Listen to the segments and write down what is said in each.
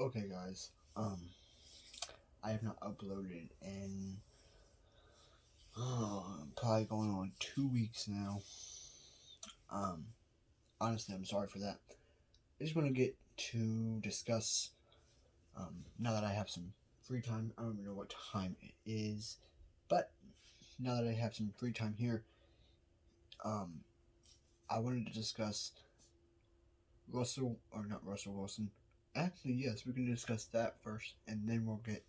Okay, guys. I have not uploaded in probably going on 2 weeks now. Um, Honestly, I'm sorry for that. I just want to get to discuss. Now that I have some free time, I don't even know what time it is, but now that I have some free time here, um, I wanted to discuss Russell Wilson. Actually, yes, we can discuss that first, and then we'll get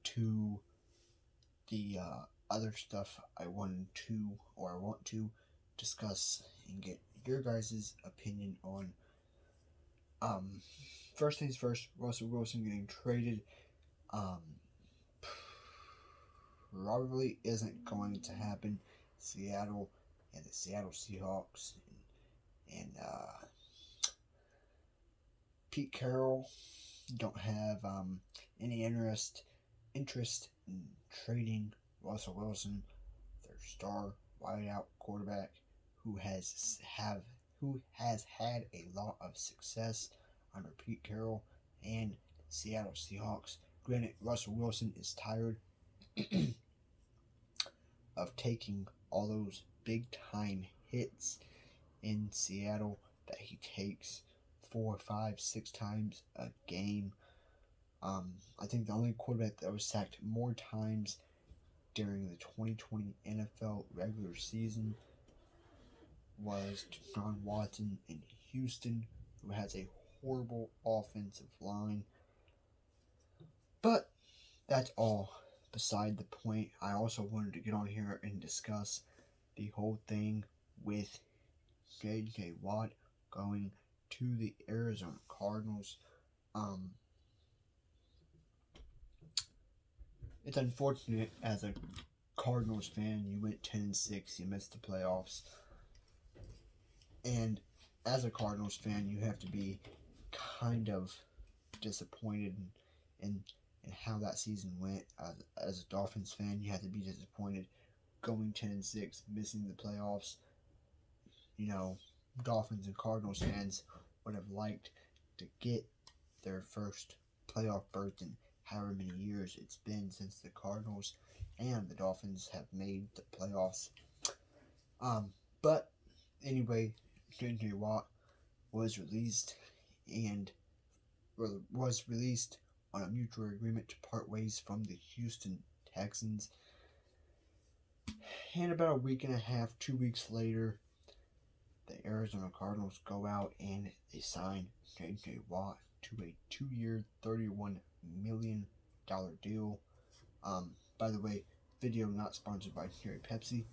to the other stuff I want to discuss and get your guys' opinion on. Um, First things first, Russell Wilson getting traded. Um, Probably isn't going to happen. Seattle and the Seattle Seahawks and Pete Carroll don't have any interest in trading Russell Wilson, their star wideout quarterback, who has had a lot of success under Pete Carroll and Seattle Seahawks. Granted, Russell Wilson is tired of taking all those big time hits in Seattle that he takes 4, 5, 6 times a game. I think the only quarterback that was sacked more times during the 2020 NFL regular season was Deshaun Watson in Houston, who has a horrible offensive line. But that's all beside the point. I also wanted to get on here and discuss the whole thing with JJ Watt going to the Arizona Cardinals. It's unfortunate as a Cardinals fan, you went 10-6, you missed the playoffs. And as a Cardinals fan, you have to be kind of disappointed in how that season went. As a Dolphins fan, you have to be disappointed going 10-6, missing the playoffs. You know, Dolphins and Cardinals fans would have liked to get their first playoff berth in however many years it's been since the Cardinals and the Dolphins have made the playoffs. But anyway, JJ Watt was released on a mutual agreement to part ways from the Houston Texans. And about a week and a half, 2 weeks later, the Arizona Cardinals go out and they sign JJ Watt to a 2-year, $31 million deal. By the way, video not sponsored by Cherry Pepsi.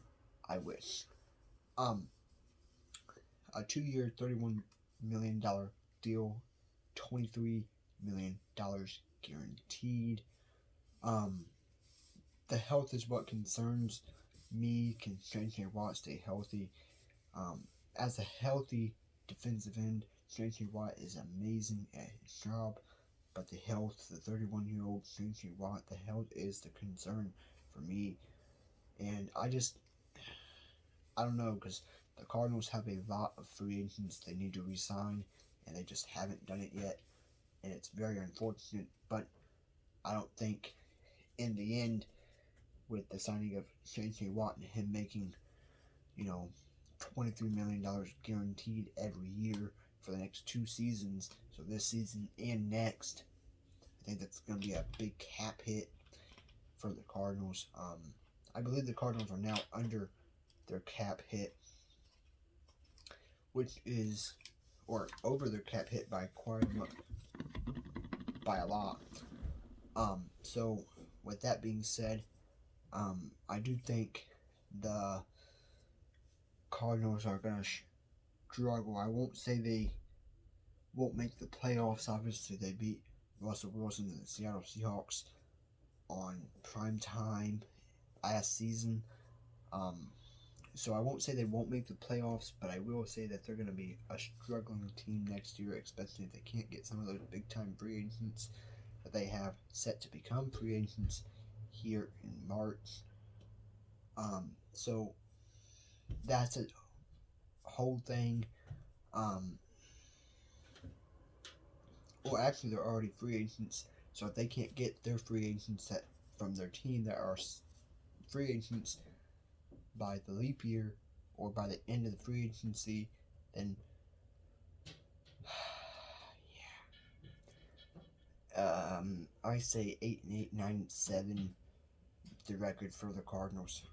I wish. A 2-year, $31 million deal, $23 million guaranteed. The health is what concerns me. Can JJ Watt stay healthy? As a healthy defensive end, JJ Watt is amazing at his job, but the health, the 31-year-old JJ Watt, the health is the concern for me. And I don't know, because the Cardinals have a lot of free agents they need to re-sign, and they just haven't done it yet. And it's very unfortunate, but I don't think in the end, with the signing of JJ Watt and him making, $23 million guaranteed every year for the next 2 seasons, so this season and next, I think that's going to be a big cap hit for the Cardinals. I believe the Cardinals are now under their cap hit, or over their cap hit by by a lot. So with that being said, I do think the Cardinals are going to struggle. I won't say they won't make the playoffs. Obviously, they beat Russell Wilson and the Seattle Seahawks on prime time last season. So I won't say they won't make the playoffs, but I will say that they're going to be a struggling team next year, especially if they can't get some of those big-time free agents that they have set to become free agents here in March. So that's a whole thing. Well, actually, they're already free agents. So if they can't get their free agents from their team that are free agents by the leap year or by the end of the free agency, then I say 8-8, 9-7, the record for the Cardinals.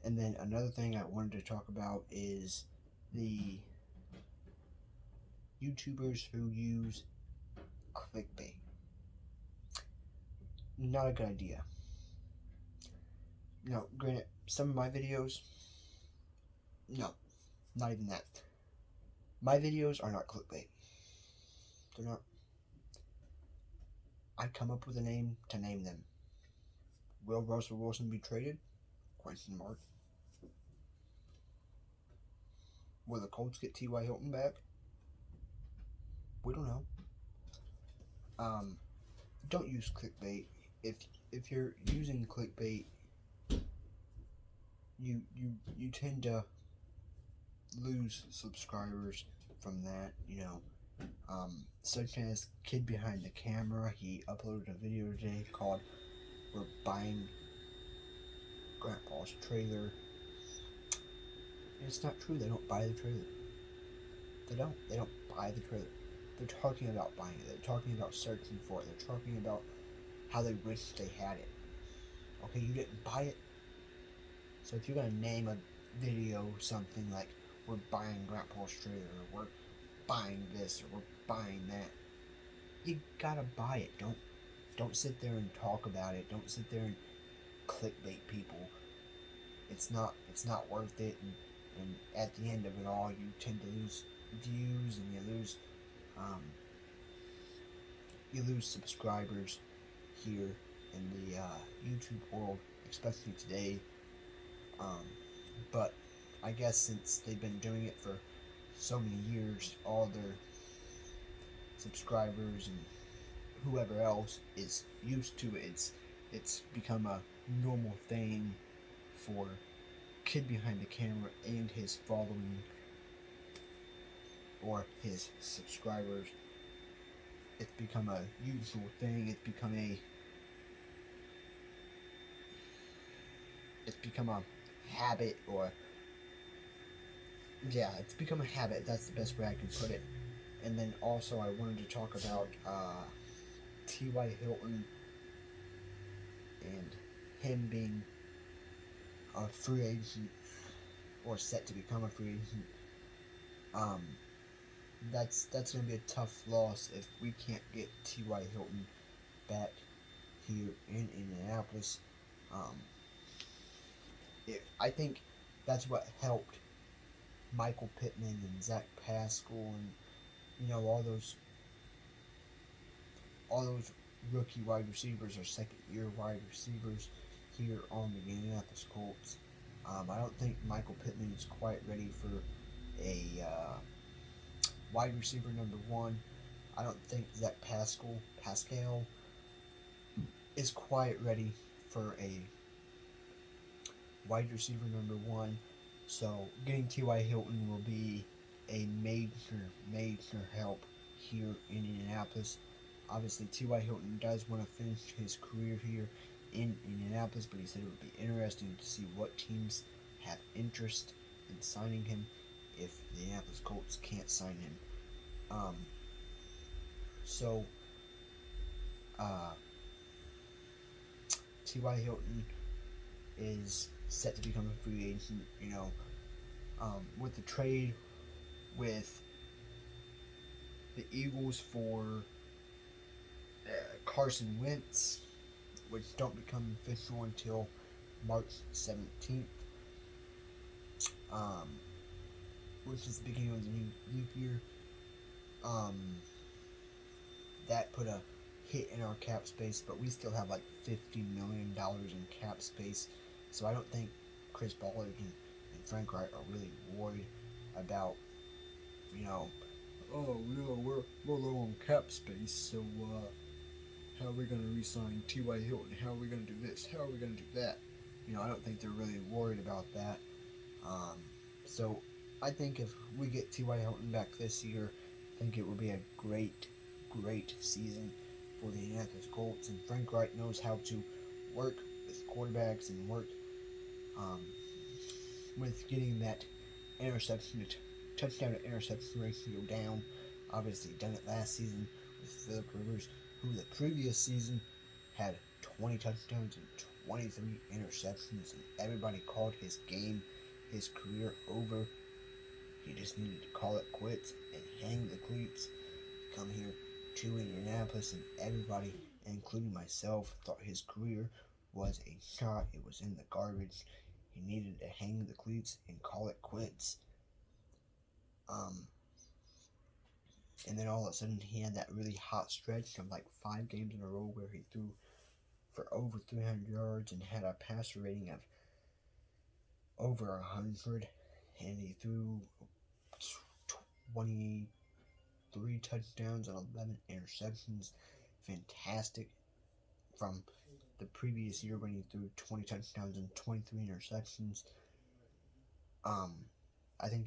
And then another thing I wanted to talk about is the YouTubers who use clickbait. Not a good idea. No, granted, some of my videos, no, not even that. My videos are not clickbait. They're not. I come up with a name to name them. Will Russell Wilson be traded? Question mark. Will the Colts get T.Y. Hilton back? We don't know. Don't use clickbait. If you're using clickbait, you tend to lose subscribers from that, such as Kid Behind the Camera. He uploaded a video today called "We're Buying Grandpa's Trailer." And it's not true. They don't buy the trailer. They don't buy the trailer. They're talking about buying it. They're talking about searching for it. They're talking about how they wish they had it. Okay, you didn't buy it. So if you're gonna name a video something like "We're buying Grandpa's trailer," or "We're buying this," or "We're buying that," you gotta buy it. Don't sit there and talk about it. Don't sit there and clickbait people. It's not worth it. And at the end of it all, you tend to lose views, and you lose subscribers here in the YouTube world, especially today. But I guess since they've been doing it for so many years, all their subscribers and whoever else is used to it. It's become a normal thing for Kid Behind the Camera and his following, or his subscribers. It's become a usual thing. It's become a habit, or yeah, it's become a habit. That's the best way I can put it. And then also I wanted to talk about T.Y. Hilton and him being a free agent, or set to become a free agent. That's going to be a tough loss if we can't get T.Y. Hilton back here in Indianapolis. I think that's what helped Michael Pittman and Zach Pascal and all those rookie wide receivers or second year wide receivers here on the Indianapolis Colts. I don't think Michael Pittman is quite ready for a wide receiver number one. I don't think Zach Pascal is quite ready for a wide receiver number one. So getting T.Y. Hilton will be a major help here in Indianapolis. Obviously, T.Y. Hilton does want to finish his career here in Indianapolis, but he said it would be interesting to see what teams have interest in signing him if the Indianapolis Colts can't sign him. T.Y. Hilton is set to become a free agent, with the trade with the Eagles for Carson Wentz, which don't become official until March 17th, which is the beginning of the new leap year. That put a hit in our cap space, but we still have like $50 million in cap space, so I don't think Chris Ballard and Frank Wright are really worried about, we're low on cap space, so how are we going to re-sign T.Y. Hilton? How are we going to do this? How are we going to do that? I don't think they're really worried about that. So I think if we get T.Y. Hilton back this year, I think it will be a great, great season for the Indianapolis Colts. And Frank Wright knows how to work with quarterbacks and work um, with getting that interception, touchdown to interception ratio down. Obviously, done it last season with Philip Rivers, who the previous season had 20 touchdowns and 23 interceptions, and everybody called his game, his career over. He just needed to call it quits and hang the cleats, come here to Indianapolis, and everybody, including myself, thought his career was a shot. It was in the garbage. He needed to hang the cleats and call it quits. And then all of a sudden he had that really hot stretch of like 5 games in a row where he threw for over 300 yards and had a passer rating of over 100, and he threw 23 touchdowns and 11 interceptions. Fantastic from the previous year when he threw 20 touchdowns and 23 interceptions. I think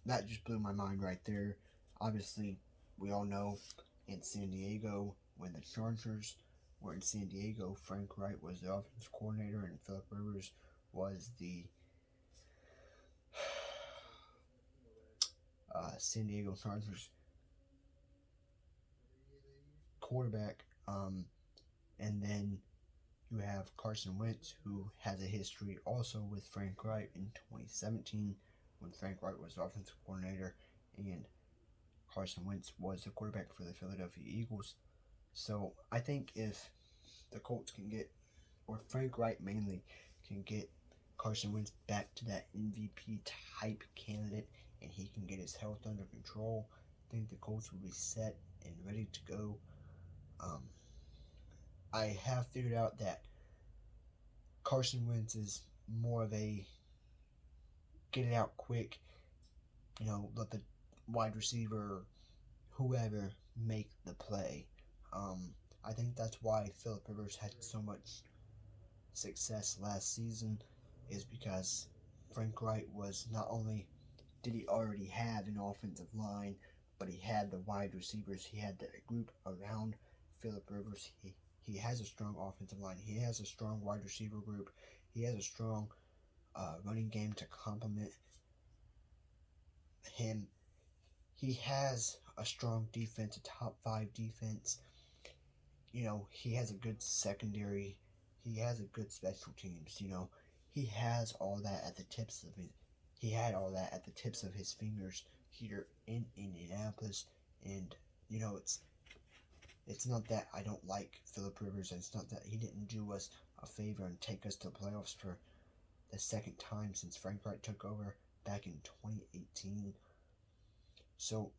that just blew my mind right there. Obviously, we all know in San Diego, when the Chargers were in San Diego, Frank Wright was the offensive coordinator and Philip Rivers was the San Diego Chargers quarterback. And then you have Carson Wentz, who has a history also with Frank Wright in 2017 when Frank Wright was offensive coordinator and Carson Wentz was the quarterback for the Philadelphia Eagles. So I think if the Colts can get, or Frank Wright mainly, can get Carson Wentz back to that MVP type candidate and he can get his health under control, I think the Colts will be set and ready to go. I have figured out that Carson Wentz is more of a get it out quick, let the wide receiver, whoever, make the play. I think that's why Philip Rivers had so much success last season, is because Frank Wright was not only did he already have an offensive line, but he had the wide receivers. He had the group around Philip Rivers. He has a strong offensive line. He has a strong wide receiver group. He has a strong running game to complement him. He has a strong defense, a top 5 defense. He has a good secondary. He has a good special teams. He has all that at the tips of it. He had all that at the tips of his fingers here in Indianapolis, and it's not that I don't like Philip Rivers, and it's not that he didn't do us a favor and take us to the playoffs for the second time since Frank Wright took over back in 2018. So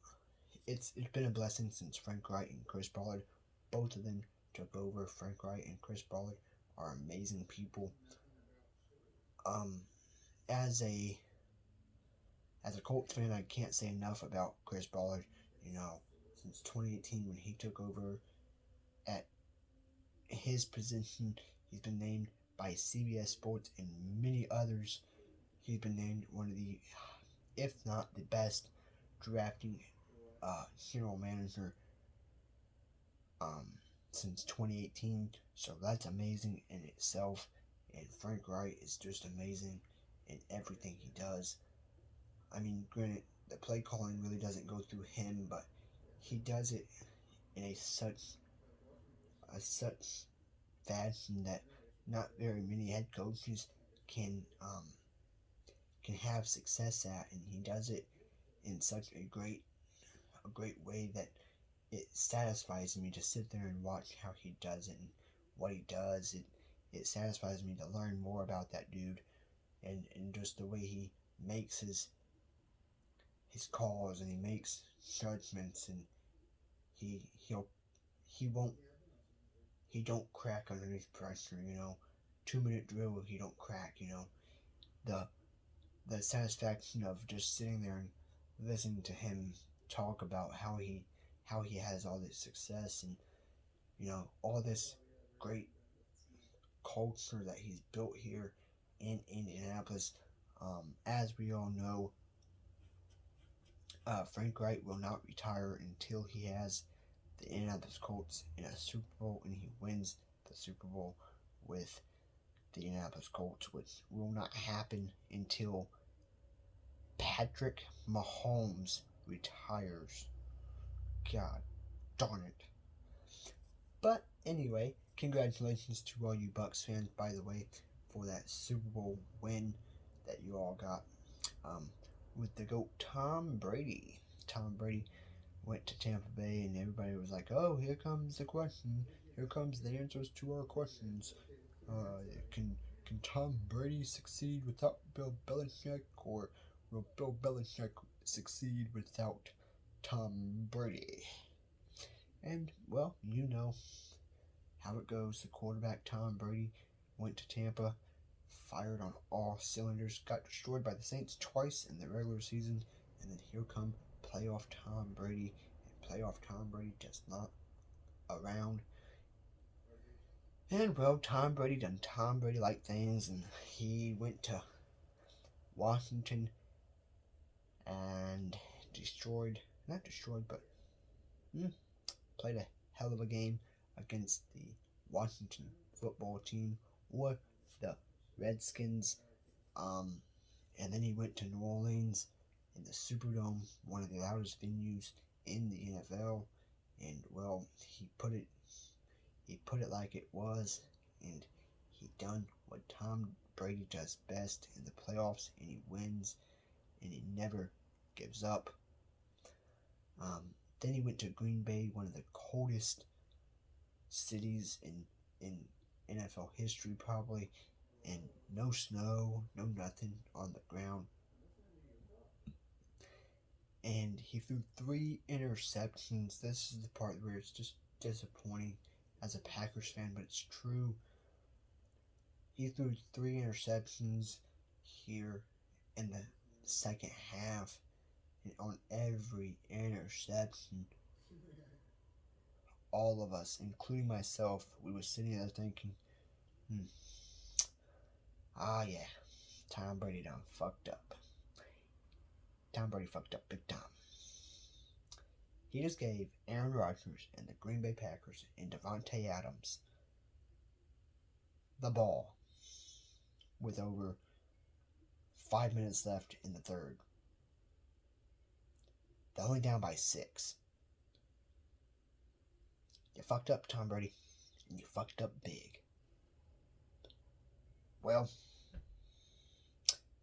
it's been a blessing since Frank Wright and Chris Ballard, both of them took over. Frank Wright and Chris Ballard are amazing people. As a Colts fan, I can't say enough about Chris Ballard. Since 2018 when he took over at his position, he's been named by CBS Sports and many others. He's been named one of the, if not the best, drafting general manager since 2018. So that's amazing in itself. And Frank Wright is just amazing in everything he does. I mean, granted, the play calling really doesn't go through him, but he does it in a such fashion that not very many head coaches can have success at, and he does it in such a great way that it satisfies me to sit there and watch how he does it and what he does. It satisfies me to learn more about that dude and just the way he makes his calls and he makes judgments, and he don't crack underneath pressure. 2-minute drill, he don't crack. The satisfaction of just sitting there and listening to him talk about how he has all this success and all this great culture that he's built here in Indianapolis. As we all know, Frank Wright will not retire until he has the Indianapolis Colts in a Super Bowl and he wins the Super Bowl with the Indianapolis Colts, which will not happen until Patrick Mahomes retires. God darn it. But anyway, congratulations to all you Bucs fans, by the way, for that Super Bowl win that you all got with the GOAT Tom Brady. Tom Brady went to Tampa Bay and everybody was like, oh, here comes the question. Here comes the answers to our questions. Can Tom Brady succeed without Bill Belichick, or will Bill Belichick succeed without Tom Brady? And, well, you know how it goes. The quarterback, Tom Brady, went to Tampa, fired on all cylinders, got destroyed by the Saints twice in the regular season, and then here come playoff Tom Brady, and playoff Tom Brady just not around. And, well, Tom Brady done Tom Brady-like things, and he went to Washington and played a hell of a game against the Washington football team, or the Redskins. And then he went to New Orleans in the Superdome, one of the loudest venues in the NFL, and, well, he put it like it was, and he done what Tom Brady does best in the playoffs, and he wins, and he never gives up. Then he went to Green Bay, one of the coldest cities in NFL history probably, and no snow, no nothing on the ground. And he threw 3 interceptions. This is the part where it's just disappointing as a Packers fan, but it's true. He threw 3 interceptions here in the second half, and on every interception, all of us, including myself, we were sitting there thinking, yeah, Tom Brady done fucked up. Tom Brady fucked up big time. He just gave Aaron Rodgers and the Green Bay Packers and Devontae Adams the ball with over 5 minutes left in the third. They're only down by 6. You fucked up, Tom Brady. And you fucked up big. Well,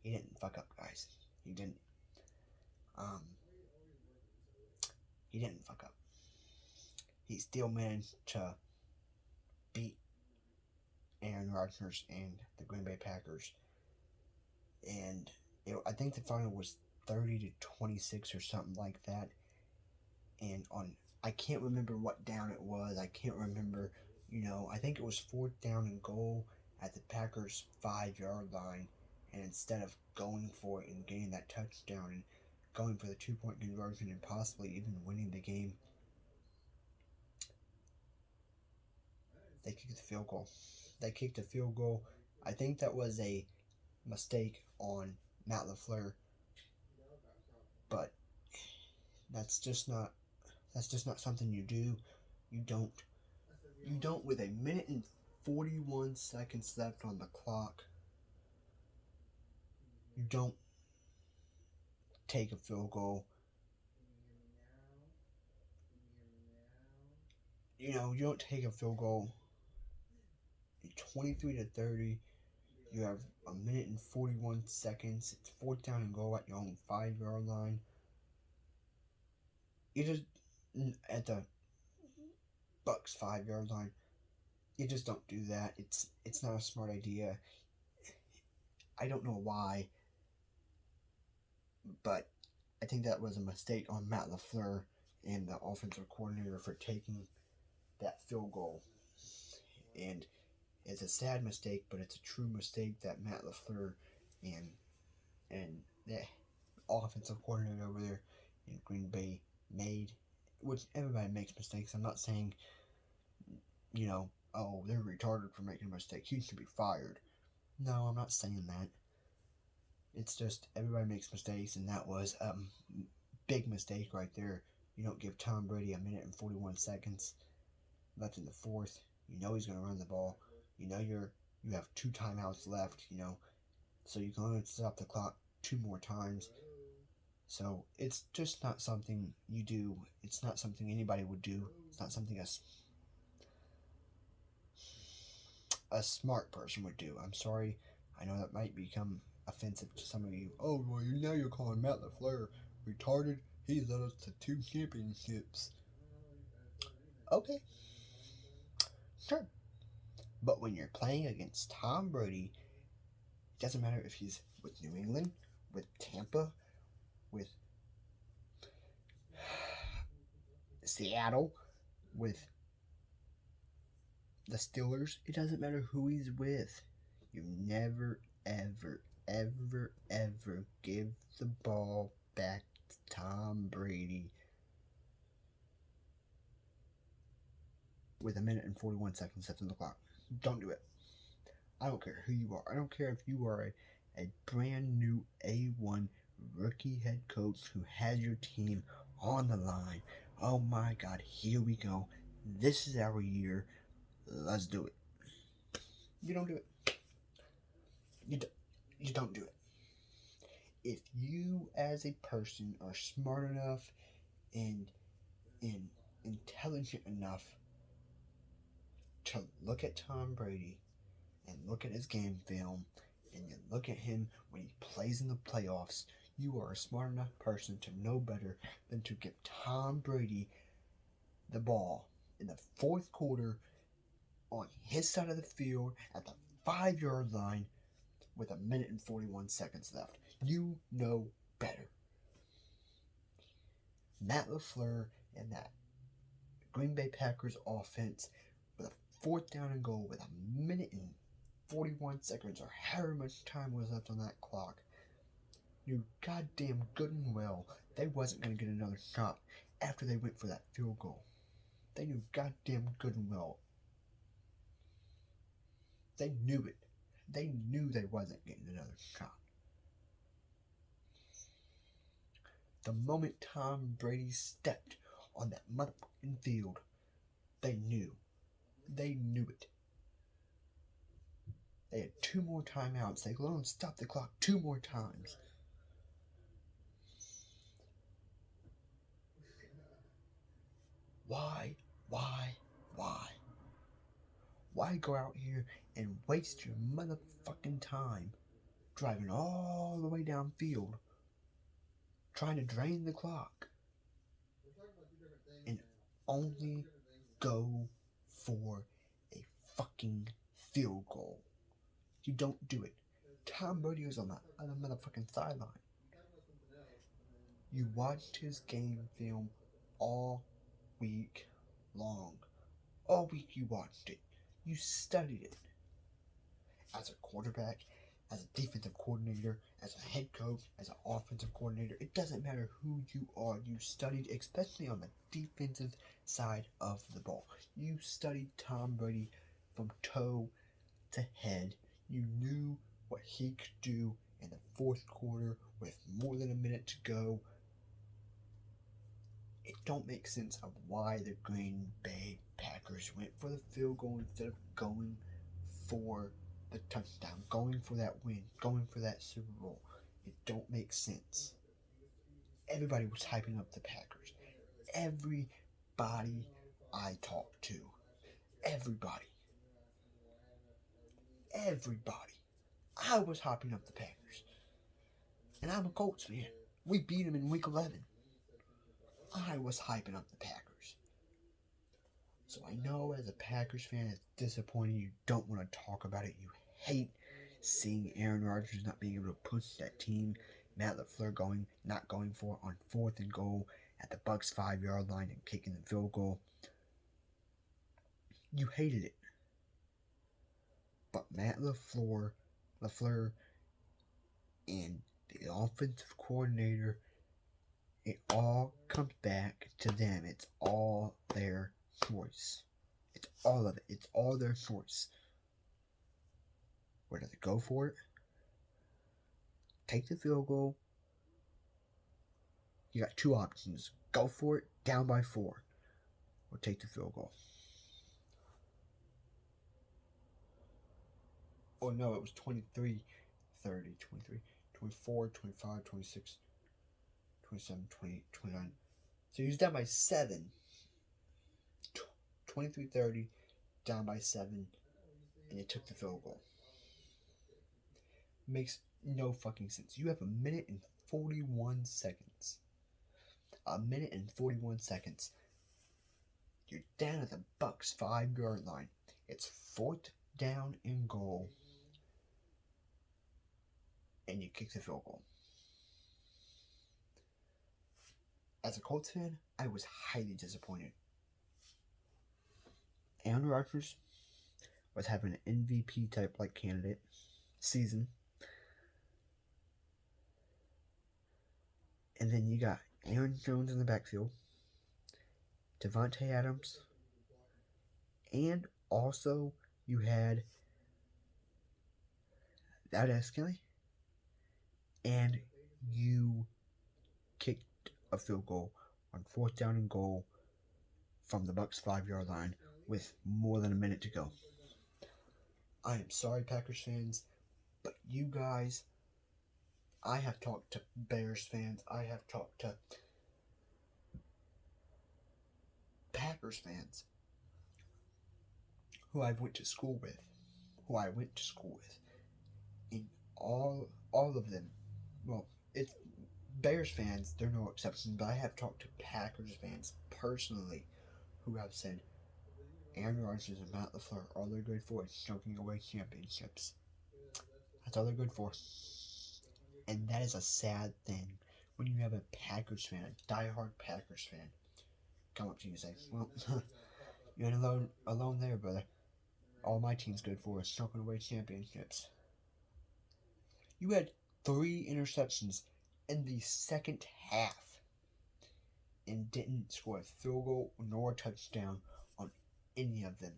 he didn't fuck up, guys. He didn't. He didn't fuck up. He still managed to beat Aaron Rodgers and the Green Bay Packers. And I think the final was 30-26 or something like that. And I can't remember what down it was. I can't remember, I think it was 4th down and goal at the Packers' 5-yard line. And instead of going for it and getting that touchdown and going for the 2-point conversion and possibly even winning the game, they kicked the field goal. I think that was a mistake on Matt LaFleur, but that's just not something you do. You don't with 1 minute and 41 seconds left on the clock. You don't take a field goal. You don't take a field goal. 23-30. You have 1 minute and 41 seconds. It's 4th down and goal at your own 5-yard line. You just, at the Bucs 5-yard line, you just don't do that. It's not a smart idea. I don't know why, but I think that was a mistake on Matt LaFleur and the offensive coordinator for taking that field goal. And it's a sad mistake, but it's a true mistake that Matt LaFleur and the offensive coordinator over there in Green Bay made. Which everybody makes mistakes. I'm not saying, they're retarded for making a mistake. He should be fired. No, I'm not saying that. It's just everybody makes mistakes, and that was a big mistake right there. You don't give Tom Brady a minute and 41 seconds left in the fourth. You know he's going to run the ball. You know you have 2 timeouts left, so you're going to stop the clock 2 more times. So it's just not something you do. It's not something anybody would do. It's not something a smart person would do. I'm sorry. I know that might become offensive to some of you. Oh, well, now you're calling Matt LaFleur retarded. He's led us to 2 championships. Okay. Sure. But when you're playing against Tom Brady, it doesn't matter if he's with New England, with Tampa, with Seattle, with the Steelers. It doesn't matter who he's with. You never, ever, ever, ever give the ball back to Tom Brady with a minute and 41 seconds left on the clock. Don't do it. I don't care who you are. I don't care if you are a brand new A1 rookie head coach who has your team on the line. Oh my God, here we go. This is our year. Let's do it. You don't do it. You don't do it. If you as a person are smart enough and intelligent enough to look at Tom Brady and look at his game film and you look at him when he plays in the playoffs, you are a smart enough person to know better than to give Tom Brady the ball in the fourth quarter on his side of the field at the 5-yard line with a minute and 41 seconds left. You know better. Matt LaFleur and that Green Bay Packers offense with a 4th down and goal with a minute and 41 seconds or however much time was left on that clock knew goddamn good and well they wasn't going to get another shot after they went for that field goal. They knew goddamn good and well. They knew it. They knew they wasn't getting another shot. The moment Tom Brady stepped on that motherfucking field, they knew. They knew it. They had 2 more timeouts. They let them stop the clock 2 more times. Why? Why go out here and waste your motherfucking time driving all the way downfield trying to drain the clock and only go for a fucking field goal? You don't do it. Tom Brady was on the other motherfucking sideline. You watched his game film all week long. All week you watched it. You studied it. As a quarterback, as a defensive coordinator, as a head coach, as an offensive coordinator, it doesn't matter who you are. You studied, especially on the defensive side of the ball. You studied Tom Brady from toe to head. You knew what he could do in the fourth quarter with more than a minute to go. It don't make sense of why the Green Bay Packers went for the field goal instead of going for the touchdown, going for that win, going for that Super Bowl. It don't make sense. Everybody was hyping up the Packers. Everybody I talked to. Everybody. I was hyping up the Packers. And I'm a Colts fan. We beat them in week 11. I was hyping up the Packers. So I know as a Packers fan, it's disappointing. You don't want to talk about it. You hate seeing Aaron Rodgers not being able to push that team. Matt LaFleur not going for it on 4th and goal at the Bucs 5-yard line and kicking the field goal. You hated it. But Matt LaFleur and the offensive coordinator, it all comes back to them. It's all their choice. It's all of it. It's all their choice. Whether they go for it, take the field goal, You got two options. Go for it, down by 4, or take the field goal. Oh no, it was 23, 30, 23, 24, 25, 26, 27, 28, 29. So he was down by 7. 23, 30, down by 7, and you took the field goal. Makes no fucking sense. You have a minute and 41 seconds. A minute and 41 seconds. You're down at the Bucks 5-yard line. It's 4th down and goal. And you kick the field goal. As a Colts fan, I was highly disappointed. Aaron Rodgers was having an MVP type like candidate season. And then you got Aaron Jones in the backfield, Devontae Adams, and also you had Valdez Kelly, and you kicked a field goal on 4th down and goal from the Bucks 5-yard line with more than a minute to go. I am sorry, Packers fans, but you guys, I have talked to Bears fans, I have talked to Packers fans who I went to school with, and all of them, well, it's Bears fans, they're no exception, but I have talked to Packers fans personally who have said Aaron Rodgers and Matt LaFleur, all they're good for is choking away championships. That's all they're good for. And that is a sad thing when you have a Packers fan, a diehard Packers fan, come up to you and say, well, you ain't alone there, brother. All my team's good for is choking away championships. You had 3 interceptions in the second half and didn't score a field goal nor a touchdown on any of them.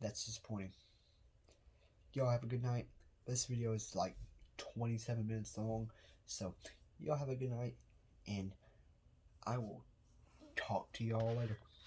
That's disappointing. Y'all have a good night. This video is like 27 minutes long, so y'all have a good night, and I will talk to y'all later.